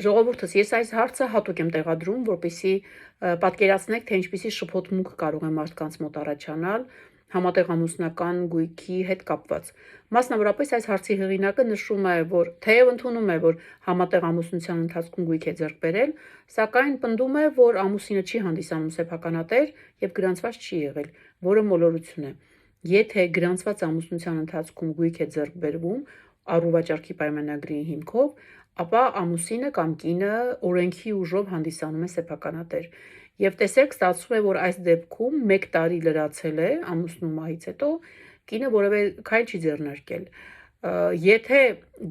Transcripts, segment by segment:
Ժողովուրդս, ես այս հարցը հատուկ եմ տեղադրում, որպեսզի պատկերացնեք, թե ինչպիսի շփոթմունք կարող է մարդկանց մոտ առաջանալ համատեղ ամուսնական գույքի հետ կապված։ Մասնավորապես այս հարցի հեղինակը նշում է, որ թեև ընդունում է, որ համատեղ ամուսնության ընթացքում գույք է ձեռք բերել, սակայն պնդում է, որ ամուսինը չի հանդիսանում սեփականատեր եւ գրանցված չի եղել, որը մոլորություն է։ Եթե գրանցված ամուսնության ընթացքում գույք է ձեռք բերվում առուվաճառքի պայմանագրի հիմքով, ապա ամուսինը կամ կինը օրենքի ուժով հանդիսանում է սեփականատեր։ Եվ տեսեք, ստացվում է, որ այս դեպքում 1 տարի լրացել է ամուսնու մահից հետո, կինը որևէ քայլ չի ձեռնարկել։ Եթե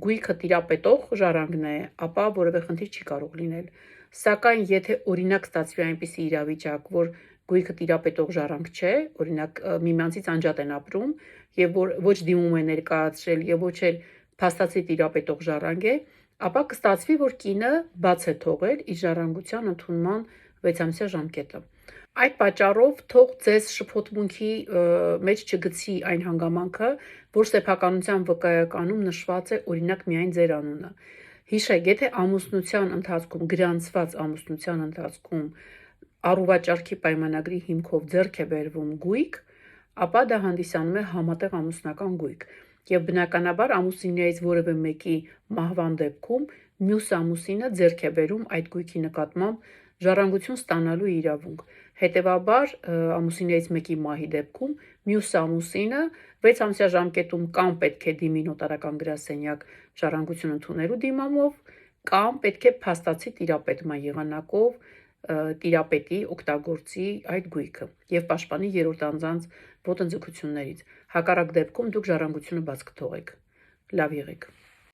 գույքը տիրապետող ժառանգն է, ապա որևէ խնդիր չի կարող լինել։ Սակայն եթե օրինակ ստացվի այնպիսի իրավիճակ, որ գույքը տիրապետող ժառանգ չէ, օրինակ միմյանցից անջատ են ապրում եւ որ ոչ դիմում է ներկայացրել եւ ոչ էլ փաստացի տիրապետող ժառանգ է, ապա կստացվի, որ կինը բաց է թողել իր ժառանգության ընդունման 6-ամսյա ժամկետը։ Այդ պատճառով թող ձեզ շփոթմունքի մեջ չգցի այն հանգամանքը, որ սեփականության վկայականում նշված է օրինակ միայն ձեր անունը։ Հիշեք, եթե ամուսնության ընթացքում գրանցված ամուսնության ընթացքում առուվաճառքի պայմանագրի հիմքով ձեռք է բերվում գույք, ապա դա հանդիսանում է համատեղ ամուսնական գույք։ Եվ բնականաբար ամուսիններից որևէ մեկի մահվան դեպքում մյուս ամուսինը ձեռք է բերում այդ գույքի նկատմամբ ժառանգություն ստանալու իրավունք։ Հետևաբար ամուսիններից մեկի մահի դեպքում մյուս ամուսինը 6-ամսյա ժամկետում կամ պետք է դիմի նոտարական գրասենյակ ժառանգություն ընդունելու դիմամով, կամ պետք է փաստացի տիրապետման եղանակով տիրապետի օգտագործի այդ գույքը եւ պաշտպանի երրորդ անձանց ոտնձգություններից։ Հակառակ դեպքում դուք ժառանգությունը բաց կթողեք։ Լավ եղեք։